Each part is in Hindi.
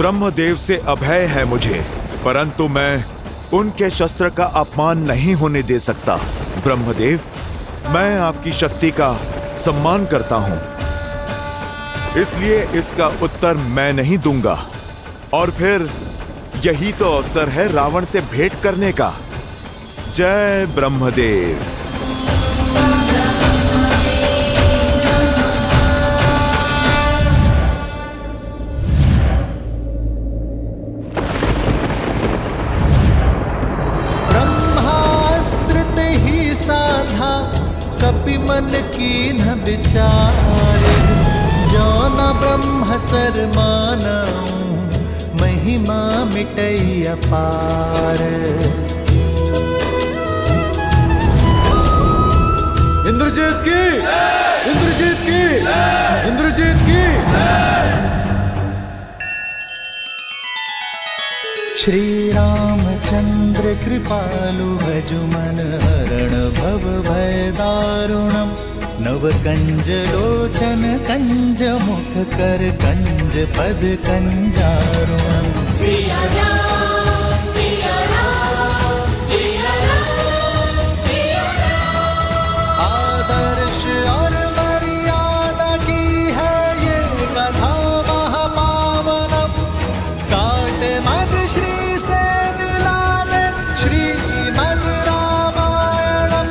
ब्रह्मदेव से अभय है मुझे, परंतु मैं उनके शस्त्र का अपमान नहीं होने दे सकता। ब्रह्मदेव, मैं आपकी शक्ति का सम्मान करता हूं, इसलिए इसका उत्तर मैं नहीं दूंगा। और फिर यही तो अवसर है रावण से भेंट करने का। जय ब्रह्मदेव। ब्रह्मास्त्र ही साधा कपि मन कीन्ह विचारे, जो न ब्रह्म सर मानऊं महिमा मिटई अपार। इंद्रजीत की, इंद्रजीत की, इंद्रजीत की। श्री रामचंद्र कृपालु भजु मन हरण भव भय दारुणम, नव कंज लोचन कंज मुख कर कंज पद कंजारुणम। सिया राम, सिया राम, सिया राम, सिया राम। आदर्श और मर्यादा की है ये कथा महापावनम, काट मद श्री से मिलाने श्रीमद् रामायणम,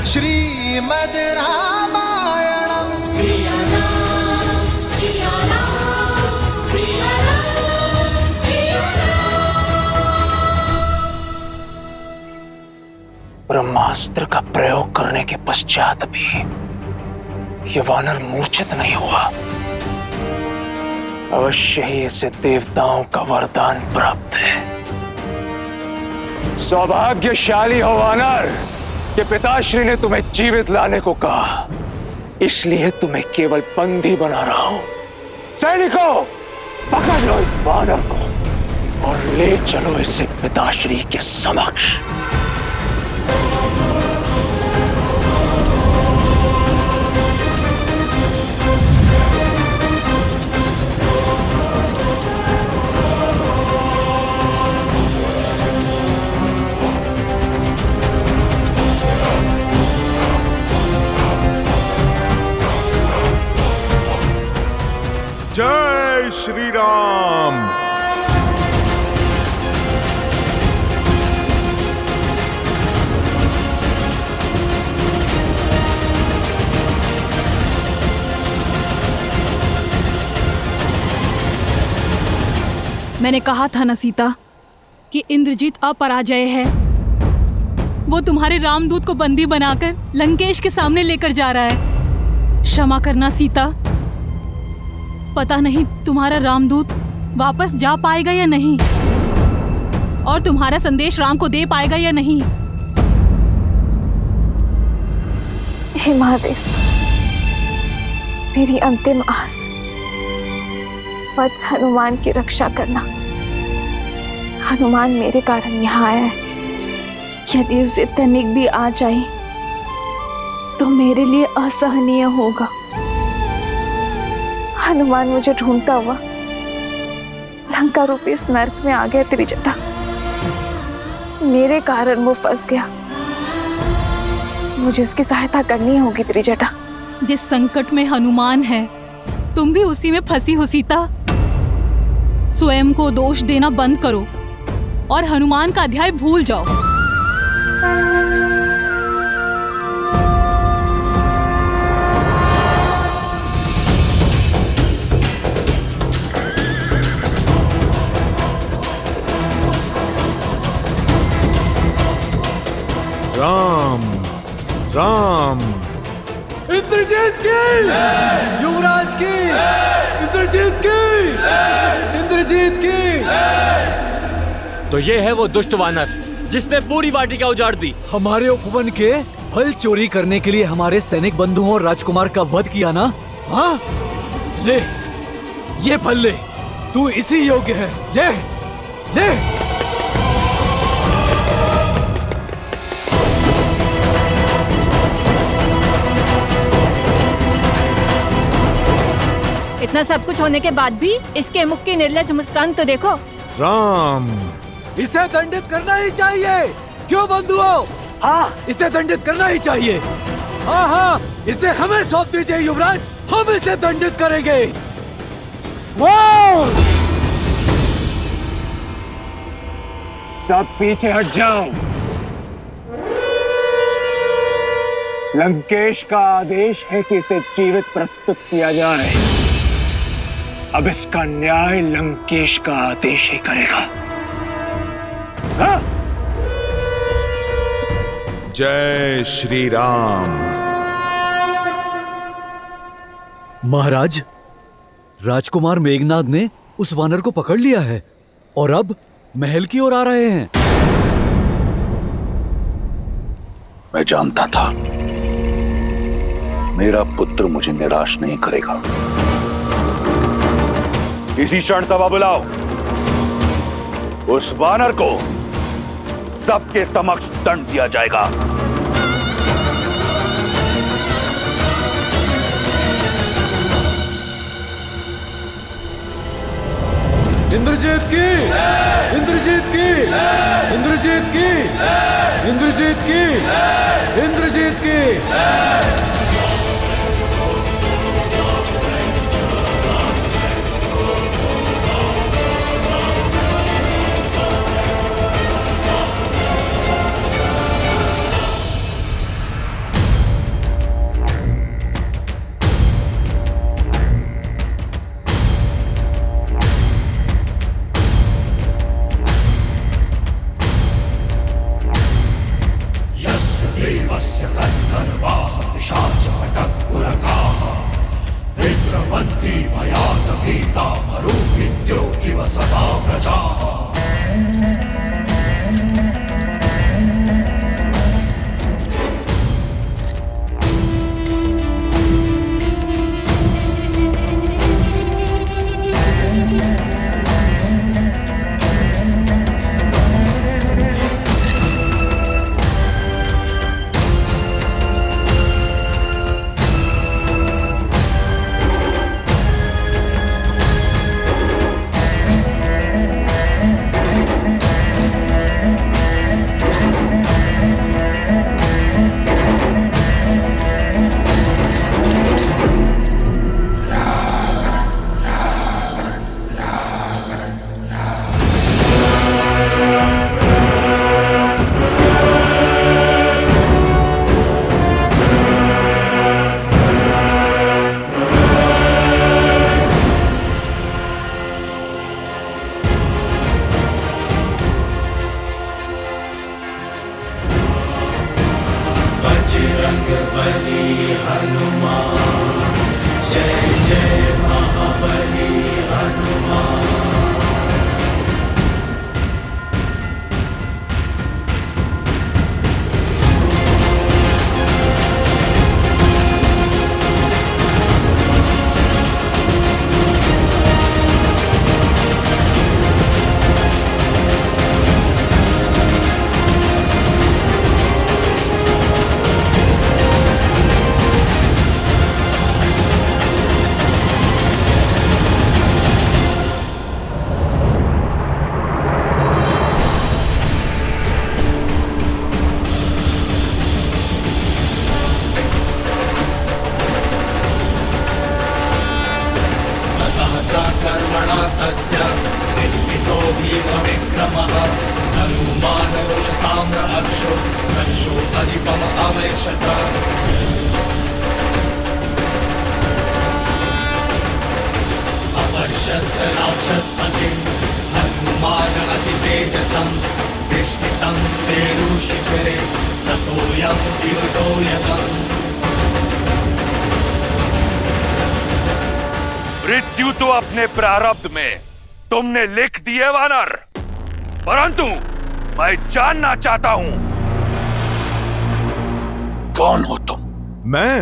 श्रीमद् रामायणम। सिया राम, सिया राम, सिया राम, सिया राम। ब्रह्मास्त्र का प्रयोग करने के पश्चात भी ये वानर मूर्छित नहीं हुआ। अवश्य ही इसे देवताओं का वरदान प्राप्त है। सौभाग्यशाली हो वानर कि पिताश्री ने तुम्हें जीवित लाने को कहा, इसलिए तुम्हें केवल बंदी बना रहा हूं। सैनिकों, पकड़ लो इस वानर को और ले चलो इसे पिताश्री के समक्ष। जय श्री राम। मैंने कहा था ना सीता कि इंद्रजीत अपराजय है। वो तुम्हारे रामदूत को बंदी बनाकर लंकेश के सामने लेकर जा रहा है। क्षमा करना सीता, पता नहीं तुम्हारा रामदूत वापस जा पाएगा या नहीं, और तुम्हारा संदेश राम को दे पाएगा या नहीं। हे महादेव, मेरी अंतिम आस वत्स हनुमान की रक्षा करना। हनुमान मेरे कारण यहाँ आया है। यदि उसे तनिक भी आ जाए तो मेरे लिए असहनीय होगा। हनुमान मुझे ढूंढता हुआ लंका रूपी इस नर्क में आ गया। त्रिजटा, मेरे कारण वो फंस गया। मुझे उसकी सहायता करनी होगी। त्रिजटा, जिस संकट में हनुमान है, तुम भी उसी में फंसी हो सीता। स्वयं को दोष देना बंद करो और हनुमान का अध्याय भूल जाओ। राम राम। इंद्रजीत की, युवराज की, इंद्रजीत की, इंद्रजीत की। तो ये है वो दुष्ट वानर जिसने पूरी वाटिका उजाड़ दी। हमारे उपवन के फल चोरी करने के लिए हमारे सैनिक बंधुओं और राजकुमार का वध किया ना? हाँ, ले ये फल ले, तू इसी योग्य है। ले ले। इतना सब कुछ होने के बाद भी इसके मुख की निर्लज मुस्कान तो देखो। राम, इसे दंडित करना ही चाहिए। क्यों बंधुओं? हाँ, इसे दंडित करना ही चाहिए। हाँ हाँ, इसे हमें सौंप दीजिए युवराज, हम इसे दंडित करेंगे। सब पीछे हट जाओ। लंकेश का आदेश है कि इसे जीवित प्रस्तुत किया जाए। अब इसका न्याय लंकेश का आदेश ही करेगा। हाँ? जय श्री राम। महाराज, राजकुमार मेघनाद ने उस वानर को पकड़ लिया है और अब महल की ओर आ रहे हैं। मैं जानता था मेरा पुत्र मुझे निराश नहीं करेगा। इसी क्षण सभा बुलाओ। उस वानर को सबके समक्ष दंड दिया जाएगा। इंद्रजीत की, इंद्रजीत की, इंद्रजीत की, इंद्रजीत की, इंद्रजीत की। मृत्यु तो अपने प्रारब्ध में तुमने लिख दी है वानर, परंतु मैं जानना चाहता हूं कौन हो तुम? मैं?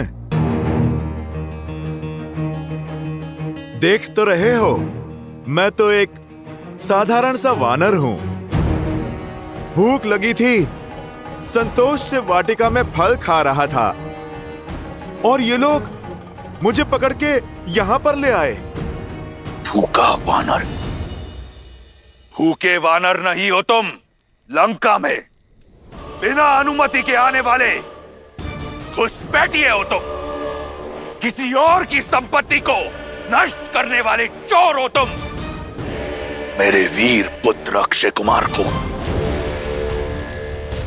देख तो रहे हो, मैं तो एक साधारण सा वानर हूं। भूख लगी थी, संतोष से वाटिका में फल खा रहा था और ये लोग मुझे पकड़ के यहां पर ले आए। भूखा वानर। भूखे वानर नहीं हो तुम। लंका में बिना अनुमति के आने वाले घुसपैठिए हो तुम। किसी और की संपत्ति को नष्ट करने वाले चोर हो तुम। मेरे वीर पुत्र अक्षय कुमार को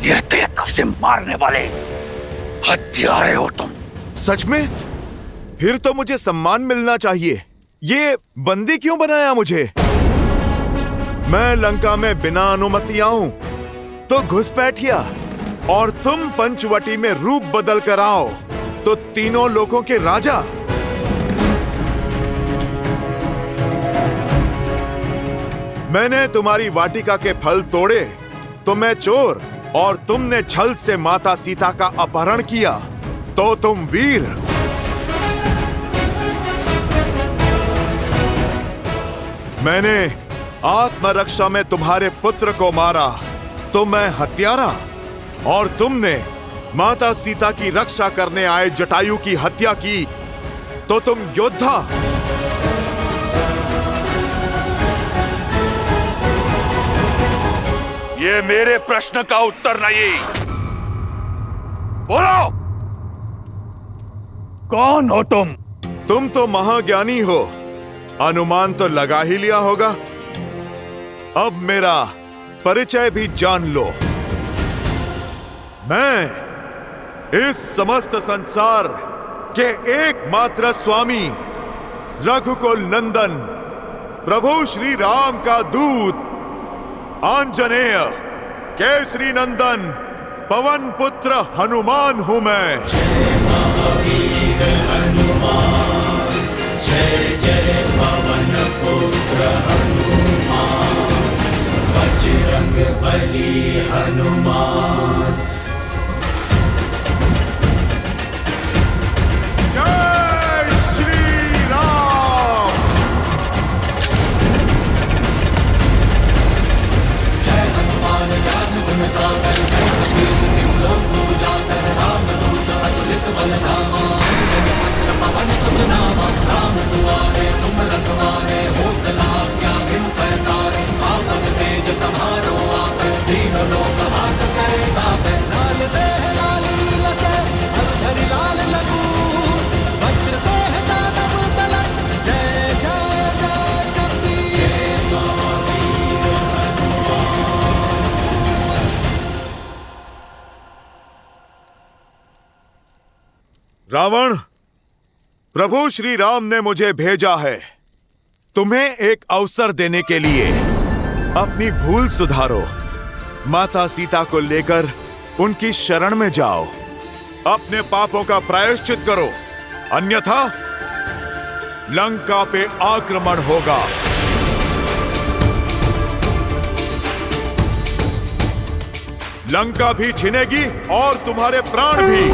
निर्दयता से मारने वाले हत्यारे हो तुम। सच में? फिर तो मुझे सम्मान मिलना चाहिए। ये बंदी क्यों बनाया मुझे? मैं लंका में बिना अनुमति आऊं तो घुसपैठिया, और तुम पंचवटी में रूप बदल कर आओ तो तीनों लोगों के राजा। मैंने तुम्हारी वाटिका के फल तोड़े तो मैं चोर, और तुमने छल से माता सीता का अपहरण किया तो तुम वीर। मैंने आत्मरक्षा में तुम्हारे पुत्र को मारा तो मैं हत्यारा, और तुमने माता सीता की रक्षा करने आए जटायु की हत्या की तो तुम योद्धा। ये मेरे प्रश्न का उत्तर नहीं। बोलो, कौन हो तुम? तुम तो महाज्ञानी हो, अनुमान तो लगा ही लिया होगा। अब मेरा परिचय भी जान लो। मैं इस समस्त संसार के एकमात्र स्वामी, रघुकुल नंदन, प्रभु श्री राम का दूत, आंजनेय, केसरी नंदन, पवन पुत्र हनुमान हूं मैं। जय महावीर हनुमान, जय जय पवन पुत्र हनुमान, बजरंग बली हनुमान। जय श्री राम। जय हनुमान ज्ञान गुण सागर, जय कपीस लोक उजागर, राम दूत अतुलित बल धामा, अंजनी पुत्र पवन सुत नामा। राम दुआरे तुम रखवारे, होत न आज्ञा बिनु पैसारे। आपन तेज समारो आप, दीन लोक हाथ करे बाप। लाल देह लाल नील से, हरि लाल लघु, वज्र देह दानव तलक। जय जय जय कपीस वीर हनुमान। रावण, प्रभु श्री राम ने मुझे भेजा है तुम्हें एक अवसर देने के लिए। अपनी भूल सुधारो, माता सीता को लेकर उनकी शरण में जाओ, अपने पापों का प्रायश्चित करो, अन्यथा लंका पे आक्रमण होगा। लंका भी छिनेगी और तुम्हारे प्राण भी।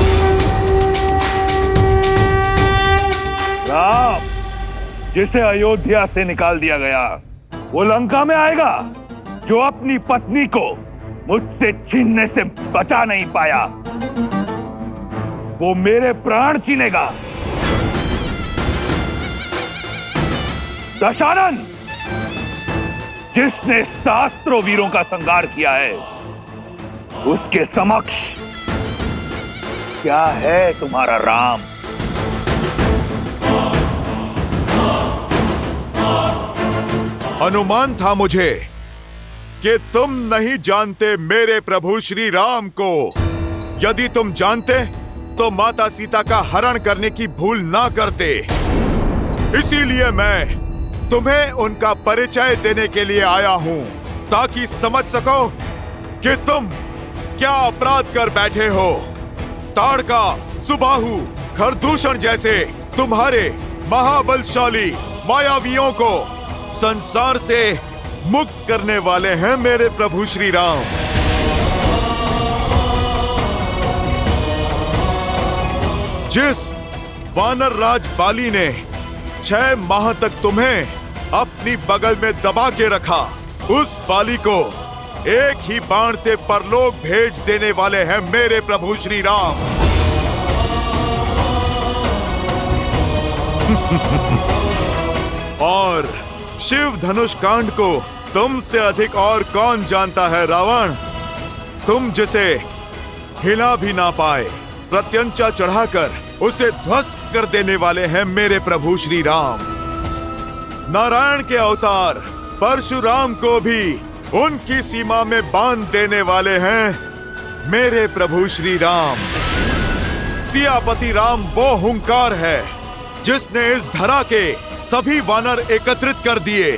राम, जिसे अयोध्या से निकाल दिया गया, वो लंका में आएगा जो अपनी पत्नी को मुझसे छीनने से बचा नहीं पाया। वो मेरे प्राण छीनेगा। दशानन, जिसने सहस्त्रों वीरों का संहार किया है, उसके समक्ष क्या है तुम्हारा राम? अनुमान था मुझे कि तुम नहीं जानते मेरे प्रभु श्री राम को। यदि तुम जानते तो माता सीता का हरण करने की भूल ना करते। इसीलिए मैं तुम्हें उनका परिचय देने के लिए आया हूं, ताकि समझ सको कि तुम क्या अपराध कर बैठे हो। ताड़का, सुबाहु, खरदूषण जैसे तुम्हारे महाबलशाली मायावियों को संसार से मुक्त करने वाले हैं मेरे प्रभु श्री राम। जिस वानर राज बाली ने 6 माह तक तुम्हें अपनी बगल में दबा के रखा, उस बाली को एक ही बाण से परलोक भेज देने वाले हैं मेरे प्रभु श्री राम। और शिव धनुष कांड को तुमसे अधिक और कौन जानता है रावण? तुम जिसे हिला भी ना पाए प्रत्यंचा चढ़ाकर उसे ध्वस्त कर देने वाले हैं मेरे प्रभु श्री राम। नारायण के अवतार परशुराम को भी उनकी सीमा में बांध देने वाले हैं मेरे प्रभु श्री राम। सियापति राम वो हुंकार है जिसने इस धरा के सभी वानर एकत्रित कर दिए।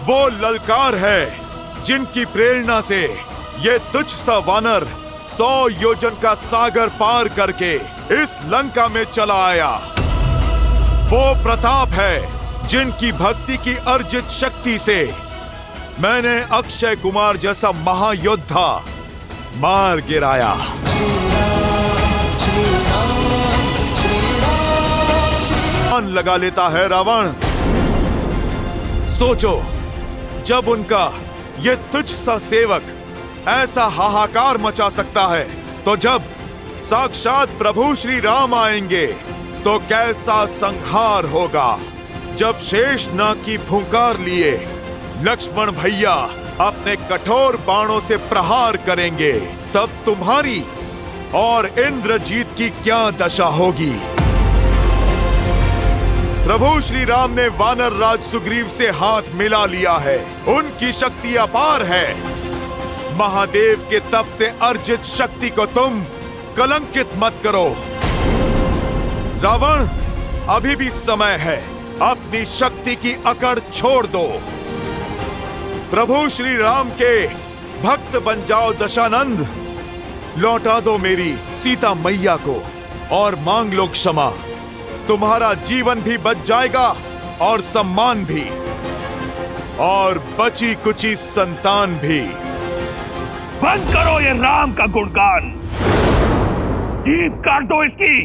वो ललकार है जिनकी प्रेरणा से ये तुच्छ सा वानर 100 योजन का सागर पार करके इस लंका में चला आया। वो प्रताप है जिनकी भक्ति की अर्जित शक्ति से मैंने अक्षय कुमार जैसा महायोद्धा मार गिराया। मान लगा लेता है रावण। सोचो, जब उनका ये तुच्छ सा सेवक ऐसा हाहाकार मचा सकता है, तो जब साक्षात प्रभु श्री राम आएंगे तो कैसा संहार होगा। जब शेषनाग की फुंकार लिए लक्ष्मण भैया अपने कठोर बाणों से प्रहार करेंगे, तब तुम्हारी और इंद्रजीत की क्या दशा होगी। प्रभु श्री राम ने वानर राज सुग्रीव से हाथ मिला लिया है। उनकी शक्ति अपार है। महादेव के तप से अर्जित शक्ति को तुम कलंकित मत करो। रावण, अभी भी समय है, अपनी शक्ति की अकड़ छोड़ दो। प्रभु श्री राम के भक्त बन जाओ दशानंद। लौटा दो मेरी सीता मैया को और मांग लो क्षमा। तुम्हारा जीवन भी बच जाएगा और सम्मान भी, और बची कुची संतान भी। बंद करो ये राम का गुणगान। जीभ काट दो इसकी।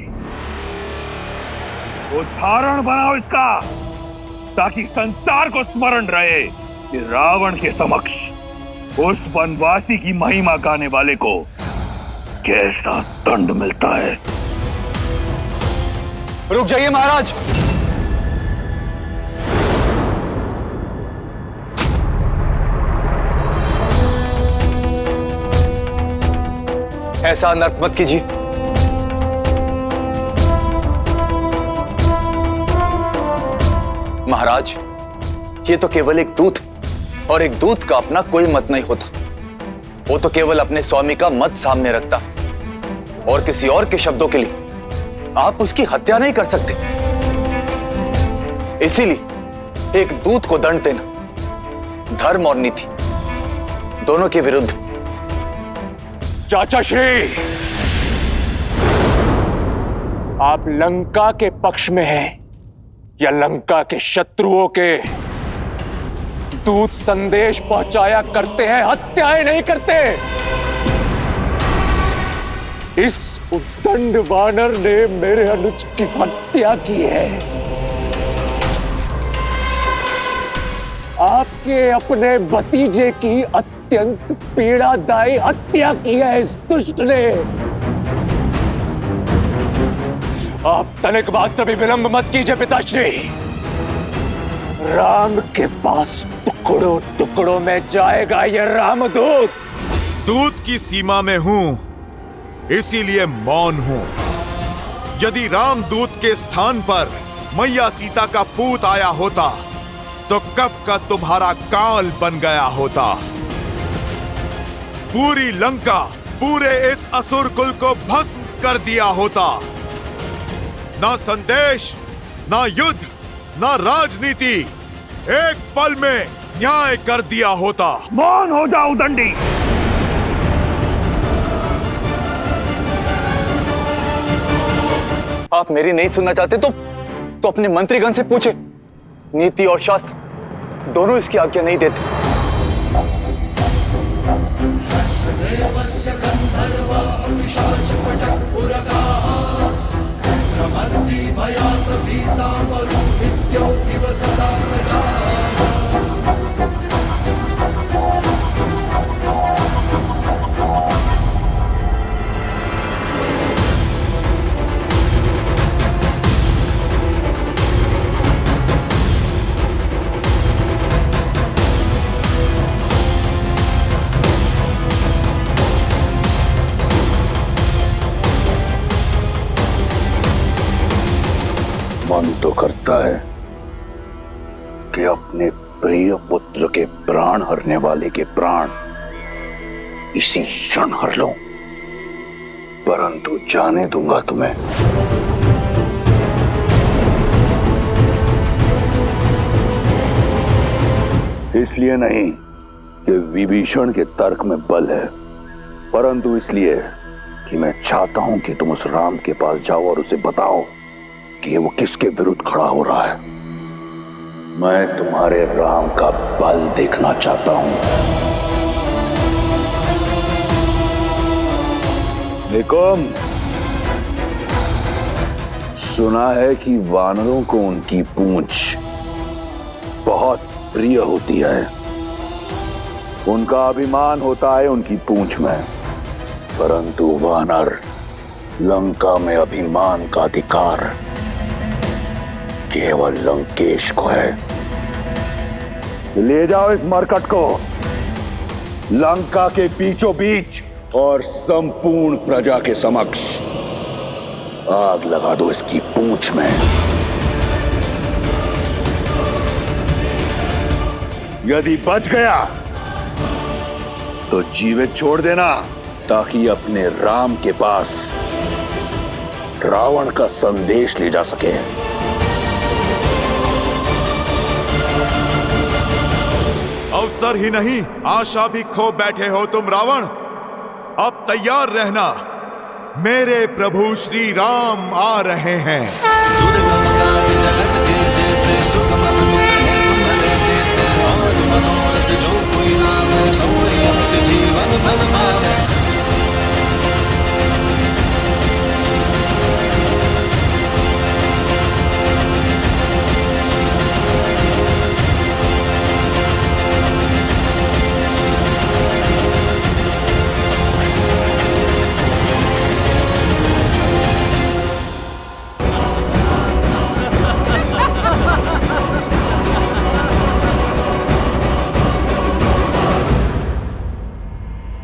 उदाहरण बनाओ इसका, ताकि संसार को स्मरण रहे कि रावण के समक्ष उस वनवासी की महिमा गाने वाले को कैसा दंड मिलता है। रुक जाइए महाराज। ऐसा अनर्थ मत कीजिए। महाराज, ये तो केवल एक दूत है, और एक दूत का अपना कोई मत नहीं होता। वो तो केवल अपने स्वामी का मत सामने रखता, और किसी और के शब्दों के लिए आप उसकी हत्या नहीं कर सकते। इसीलिए एक दूत को दंड देना धर्म और नीति दोनों के विरुद्ध। चाचा श्री, आप लंका के पक्ष में हैं या लंका के शत्रुओं के? दूत संदेश पहुंचाया करते हैं, हत्याएं नहीं करते। इस उद्दंड वानर ने मेरे अनुज की हत्या की है। आपके अपने भतीजे की अत्यंत पीड़ादायी हत्या की है इस दुष्ट ने। आप तनिक मात्र भी विलंब मत कीजिए पिताश्री। राम के पास टुकड़ों टुकड़ों में जाएगा यह रामदूत। दूत की सीमा में हूं, इसीलिए मौन हूं। यदि रामदूत के स्थान पर मैया सीता का पूत आया होता, तो कब का तुम्हारा काल बन गया होता। पूरी लंका, पूरे इस असुर कुल को भस्म कर दिया होता। ना संदेश, ना युद्ध, ना राजनीति, एक पल में न्याय कर दिया होता। मौन हो जाओ दंडी। आप मेरी नहीं सुनना चाहते तो अपने मंत्रीगण से पूछे। नीति और शास्त्र दोनों इसकी आज्ञा नहीं देते। होता है कि अपने प्रिय पुत्र के प्राण हरने वाले के प्राण इसी क्षण हर लो, परंतु जाने दूंगा तुम्हें। इसलिए नहीं कि विभीषण के तर्क में बल है, परंतु इसलिए कि मैं चाहता हूं कि तुम उस राम के पास जाओ और उसे बताओ कि वो किसके विरुद्ध खड़ा हो रहा है। मैं तुम्हारे राम का बल देखना चाहता हूं। निकुम, सुना है कि वानरों को उनकी पूंछ बहुत प्रिय होती है। उनका अभिमान होता है उनकी पूंछ में, परंतु वानर लंका में अभिमान का अधिकार केवल लंकेश को है। ले जाओ इस मरकट को लंका के बीचों बीच और संपूर्ण प्रजा के समक्ष आग लगा दो इसकी पूंछ में। यदि बच गया तो जीवित छोड़ देना, ताकि अपने राम के पास रावण का संदेश ले जा सके। अवसर ही नहीं, आशा भी खो बैठे हो तुम रावण। अब तैयार रहना, मेरे प्रभु श्री राम आ रहे हैं। जो कोई नाम सोए जीवन मन माने।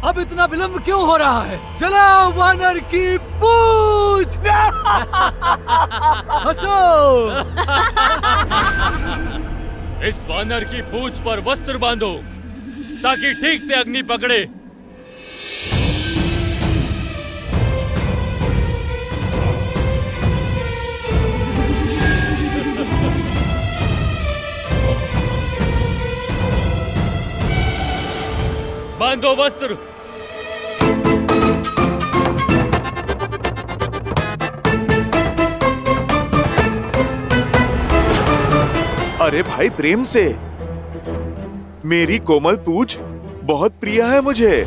अब इतना विलंब क्यों हो रहा है? चलाओ वानर की पूंछ! हंसो! इस वानर की पूंछ पर वस्त्र बांधो ताकि ठीक से अग्नि पकड़े। बांधो वस्त्र। अरे भाई प्रेम से, मेरी कोमल पूंछ बहुत प्रिय है मुझे।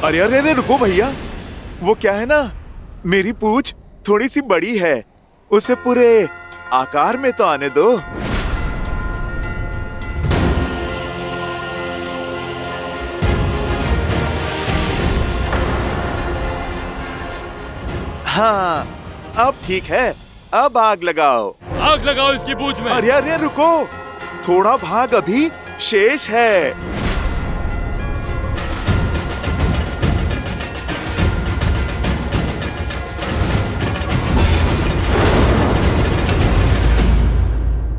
अरे अरे अरे रुको भैया, वो क्या है ना, मेरी पूंछ थोड़ी सी बड़ी है, उसे पूरे आकार में तो आने दो। हाँ, अब ठीक है, अब आग लगाओ। आग लगाओ इसकी पूंछ में। अरे अरे रुको, थोड़ा भाग अभी शेष है।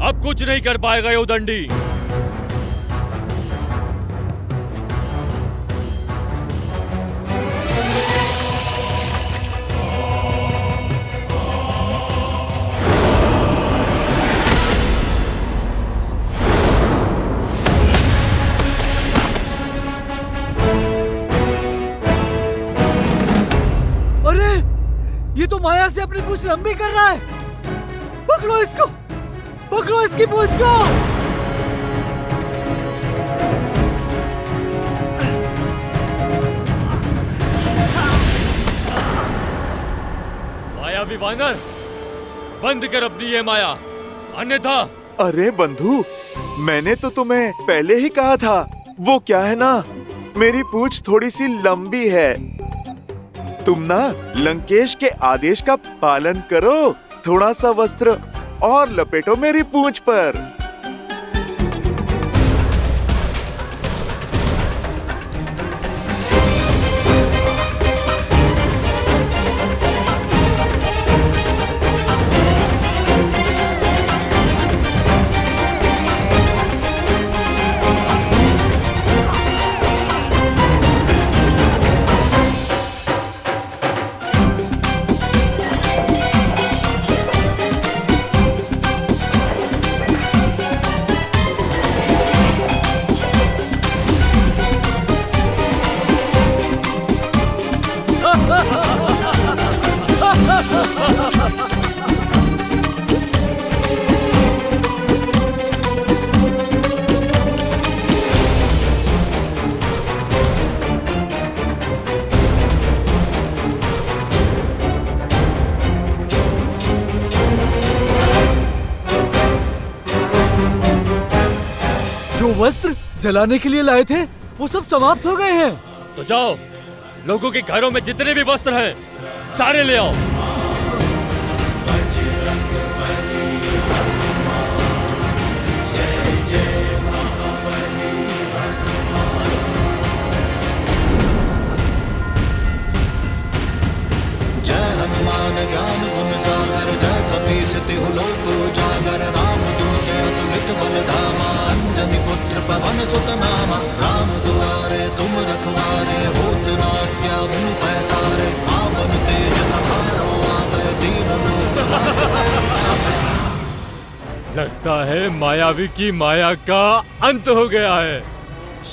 अब कुछ नहीं कर पाएगा ये उदंडी। अरे ये तो माया से अपनी पूंछ लंबी कर रहा है। पकड़ो इसको, पकड़ो इसकी पूंछ को। अभी वानर, बंद कर अपनी ये माया, अन्यथा। अरे बंधु, मैंने तो तुम्हें पहले ही कहा था। वो क्या है ना, मेरी पूंछ थोड़ी सी लंबी है। तुम ना लंकेश के आदेश का पालन करो, थोड़ा सा वस्त्र और लपेटो मेरी पूंछ पर। जो वस्त्र जलाने के लिए लाए थे वो सब समाप्त हो गए हैं। तो जाओ, लोगों के घरों में जितने भी वस्त्र हैं सारे ले आओ। जय हनुमान ज्ञान गुण सागर, जय कपीस तिहु लोक उजागर, रामदूत अतुलित बल धामा, अंजनी पुत्र पवन सुत नामा। राम दुआरे तुम रखवारे, होत न त्यागु पैसारे, आपन तेज समारो आपै, दीन लोक लगता है मायावी की माया का अंत हो गया है।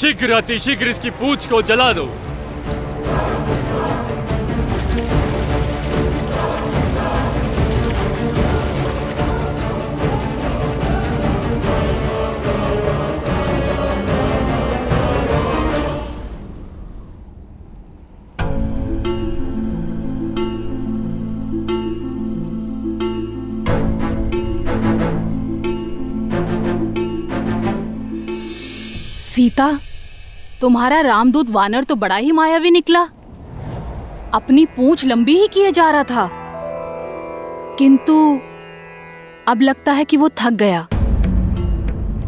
शीघ्र अतिशीघ्र इसकी पूंछ को जला दो। सीता, तुम्हारा रामदूत वानर तो बड़ा ही मायावी निकला। अपनी पूंछ लंबी ही किए जा रहा था, किंतु अब लगता है कि वो थक गया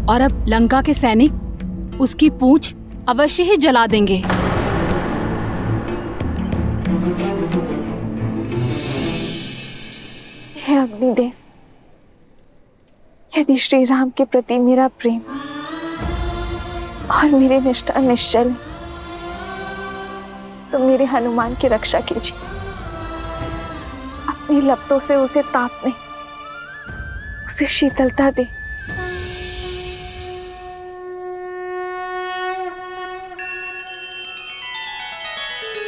और अब लंका के सैनिक उसकी पूंछ अवश्य ही जला देंगे। हे अग्निदेव, यदि श्री राम के प्रति मेरा प्रेम और मेरी निष्ठा निश्चल है, तो मेरे हनुमान की रक्षा कीजिए। अपनी लपटों से उसे ताप नहीं, उसे शीतलता दे।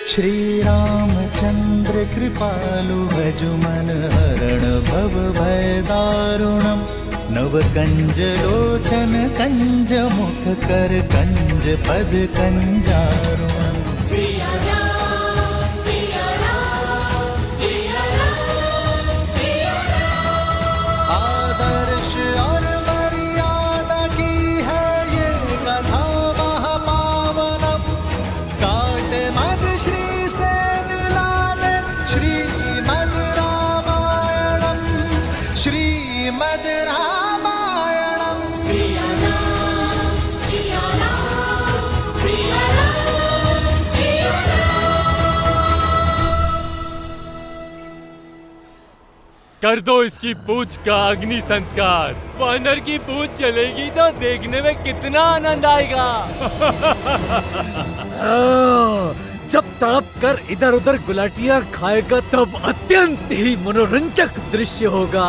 श्री रामचंद्र कृपालु भजु मन हरण भव भय दारुणम, नव कंज लोचन कंज मुख कर कंज पद कंजारुणम। सिया राम सिया राम सिया राम सिया राम। आदर्श और मर्यादा की है ये कथा महापावनम, काट मद श्री से मिला दे श्रीमद् रामायणम, श्रीमद् रामायणम। सिया राम सिया राम सिया राम सिया कर दो इसकी पूंछ का अग्नि संस्कार। वानर की पूंछ जलेगी तो देखने में कितना आनंद आएगा। जब तड़प कर इधर उधर गुलाटियां खाएगा तब अत्यंत ही मनोरंजक दृश्य होगा।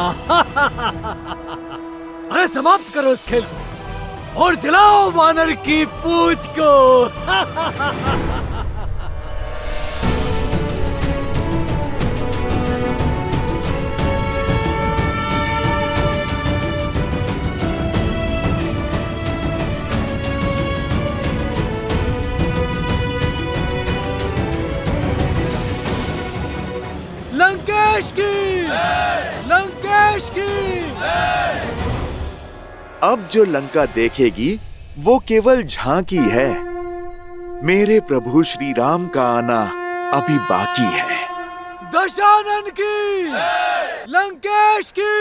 अरे समाप्त करो इस खेल को और जलाओ वानर की पूंछ को। लंकेश की अब जो लंका देखेगी वो केवल झांकी है। मेरे प्रभु श्री राम का आना अभी बाकी है। दशानन की, लंकेश की।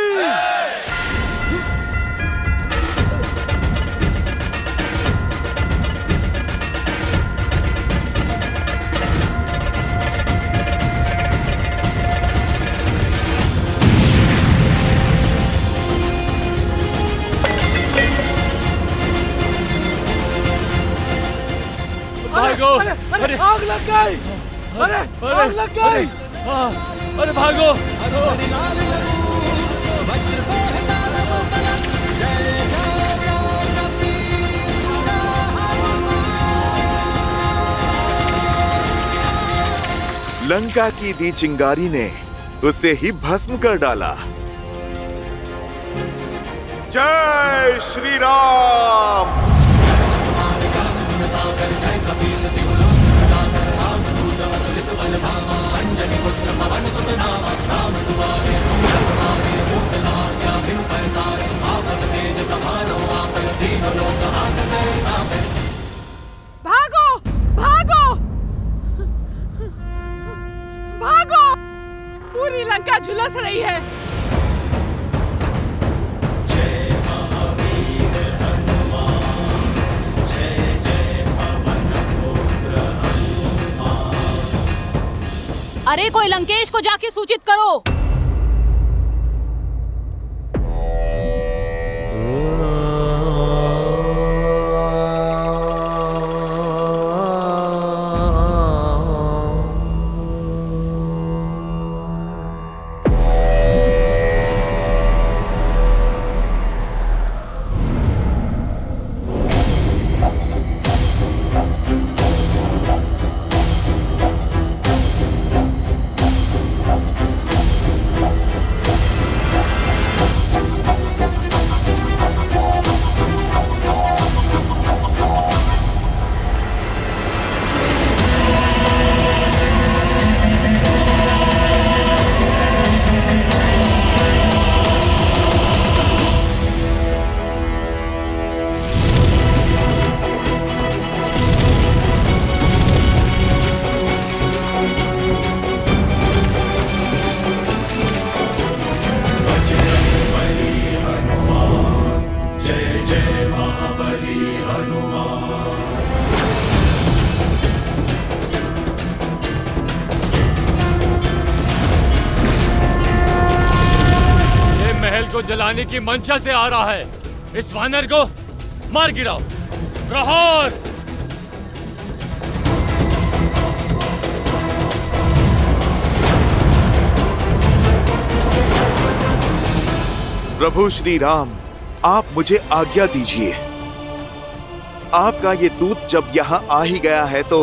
भागो! अरे आग लग गई! अरे आग लग गई! अरे भागो! लंका की दी चिंगारी ने उसे ही भस्म कर डाला। जय श्री राम। भागो! भागो! भागो! पूरी लंका झुलस रही है। अरे कोई लंकेश को जाके सूचित करो। को जलाने की मंशा से आ रहा है। इस वानर को मार गिराओ। प्रहार! प्रभु श्री राम, आप मुझे आज्ञा दीजिए। आपका ये दूत जब यहाँ आ ही गया है तो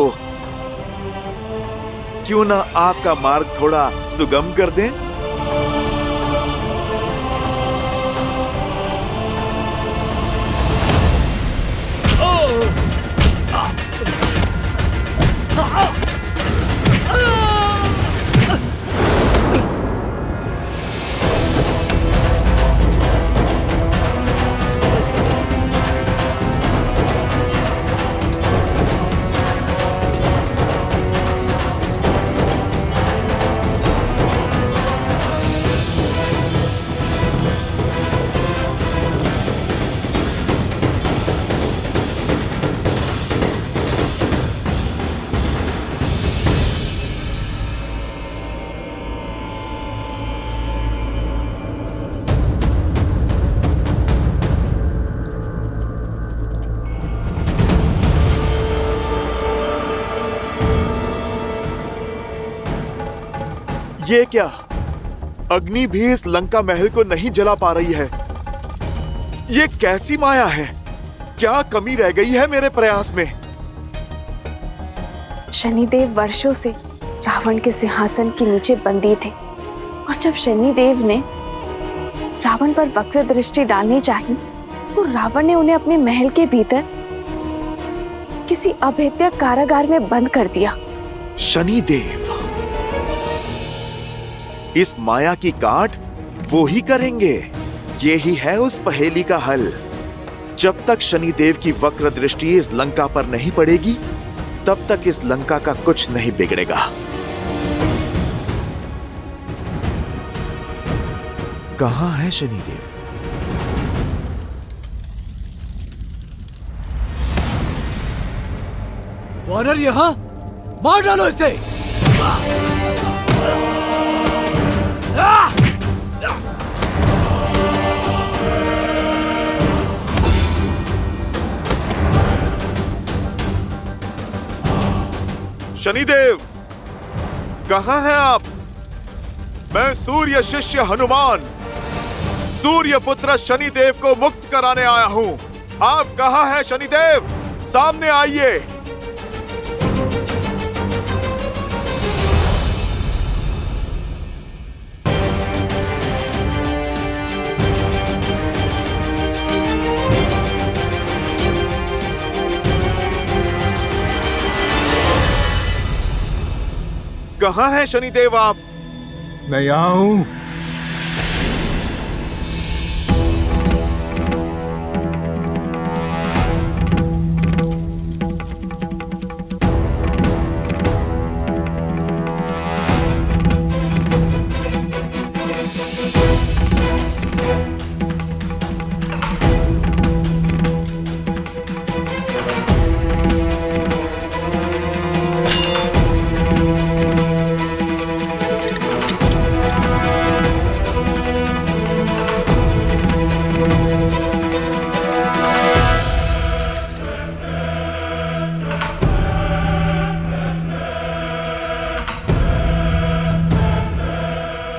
क्यों ना आपका मार्ग थोड़ा सुगम कर दें? ये क्या? अग्नि भी इस लंका महल को नहीं जला पा रही है। ये कैसी माया है? क्या कमी रह गई है मेरे प्रयास में? शनिदेव वर्षों से रावण के सिंहासन के नीचे बंदी थे और जब शनिदेव ने रावण पर वक्र दृष्टि डालनी चाहिए तो रावण ने उन्हें अपने महल के भीतर किसी अभेद्य कारागार में बंद कर दिया। शनिदेव इस माया की काट वो ही करेंगे। ये ही है उस पहेली का हल। जब तक शनिदेव की वक्र दृष्टि इस लंका पर नहीं पड़ेगी, तब तक इस लंका का कुछ नहीं बिगड़ेगा। कहां है शनिदेव? वानर यहां, मार डालो इसे। शनिदेव, कहां हैं आप? मैं सूर्य शिष्य हनुमान, सूर्य पुत्र शनिदेव को मुक्त कराने आया हूं। आप कहां हैं शनिदेव? सामने आइए। कहां हैं शनिदेव आप? मैं यहां हूं।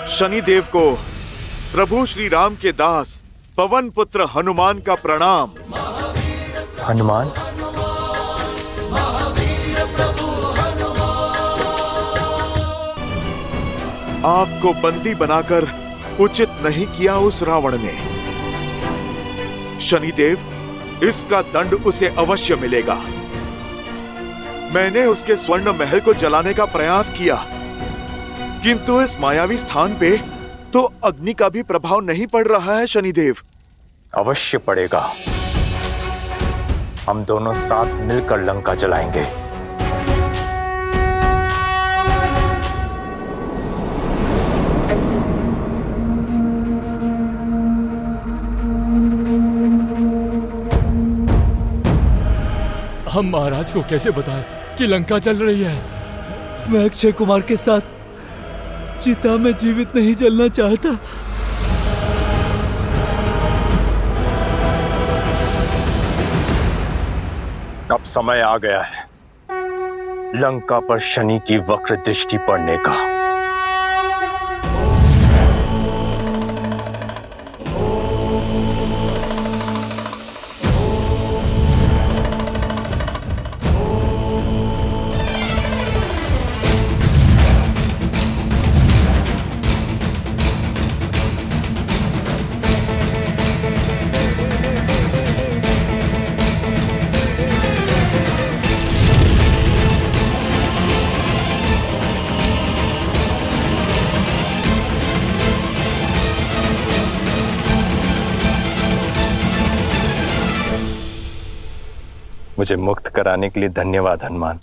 शनिदेव को प्रभु श्री राम के दास पवन पुत्र हनुमान का प्रणाम। हनुमान, आपको बंदी बनाकर उचित नहीं किया उस रावण ने। शनिदेव, इसका दंड उसे अवश्य मिलेगा। मैंने उसके स्वर्ण महल को जलाने का प्रयास किया, किंतु इस मायावी स्थान पे तो अग्नि का भी प्रभाव नहीं पड़ रहा है शनिदेव। अवश्य पड़ेगा। हम दोनों साथ मिलकर लंका जलाएंगे। हम महाराज को कैसे बताएं कि लंका जल रही है? मैं अक्षय कुमार के साथ चिता में जीवित नहीं जलना चाहता। अब समय आ गया है लंका पर शनि की वक्र दृष्टि पड़ने का। मुझे मुक्त कराने के लिए धन्यवाद हनुमान।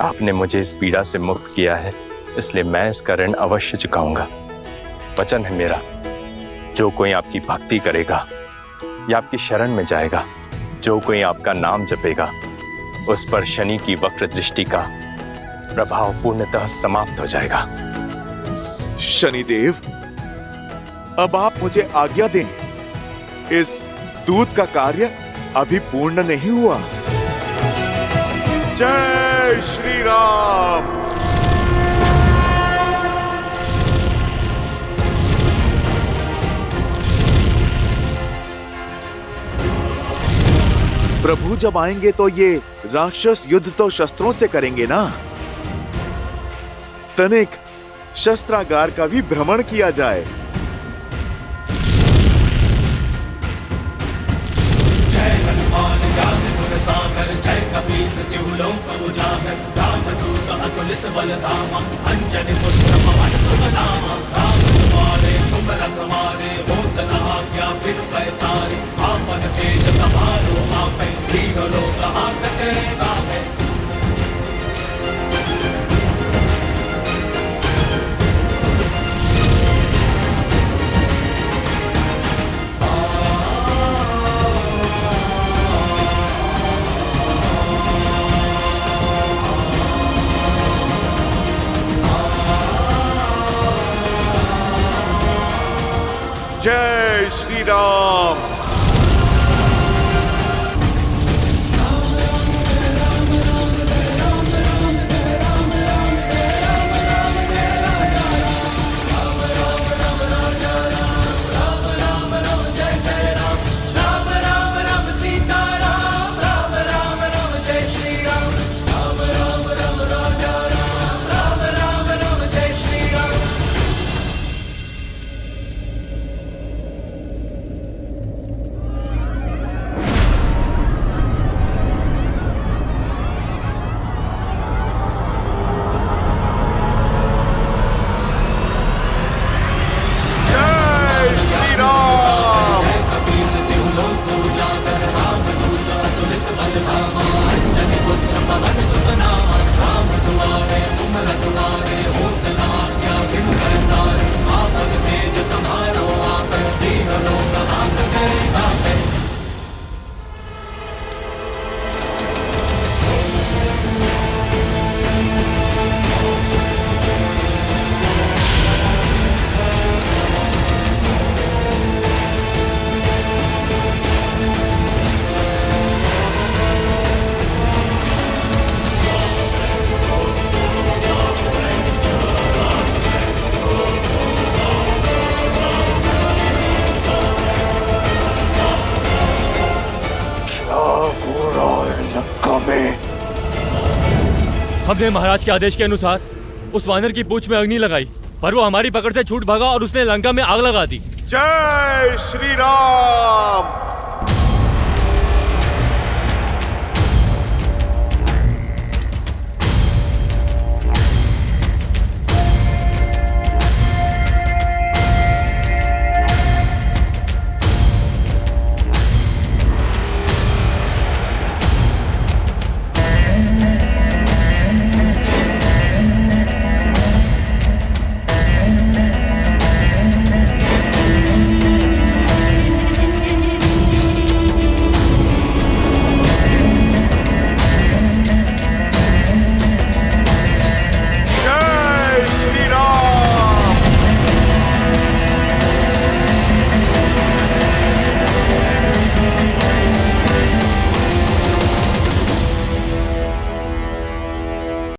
आपने मुझे इस पीड़ा से मुक्त किया है, इसलिए मैं इसका ऋण अवश्य चुकाऊंगा। वचन है मेरा, जो कोई आपकी भक्ति करेगा या आपकी शरण में जाएगा, जो कोई आपका नाम जपेगा, उस पर शनि की वक्र दृष्टि का प्रभाव पूर्णतः समाप्त हो जाएगा। शनिदेव, अब आप मुझे आज्ञा दें। इस दूत का कार्य अभी पूर्ण नहीं हुआ। जय श्री राम। प्रभु जब आएंगे तो ये राक्षस युद्ध तो शस्त्रों से करेंगे ना। तनिक शस्त्रागार का भी भ्रमण किया जाए। जय हनुमान ज्ञान गुण सागर, जय कपी जय श्री राम। हमने महाराज के आदेश के अनुसार उस वानर की पूंछ में अग्नि लगाई, पर वो हमारी पकड़ से छूट भागा और उसने लंका में आग लगा दी। जय श्री राम।